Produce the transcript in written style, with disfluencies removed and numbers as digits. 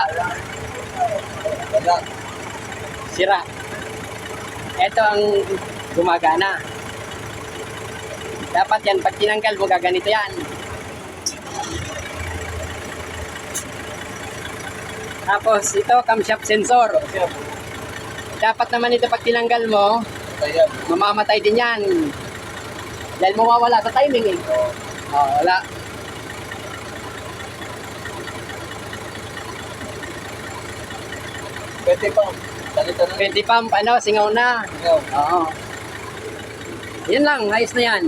Wala. Wala. Sira. Ito ang gumagana. Dapat yan, pag tinanggal mo, gaganito yan. Tapos, ito, camshaft sensor. Dapat naman ito, pag tinanggal mo, Ayan. mamamatay din yan. Dahil mawawala sa timing eh. Oh, wala. Pwede pa. Ganito na. 20 pump, ano, singaw na. Ikaw. Oo. Yan lang, ayos na yan.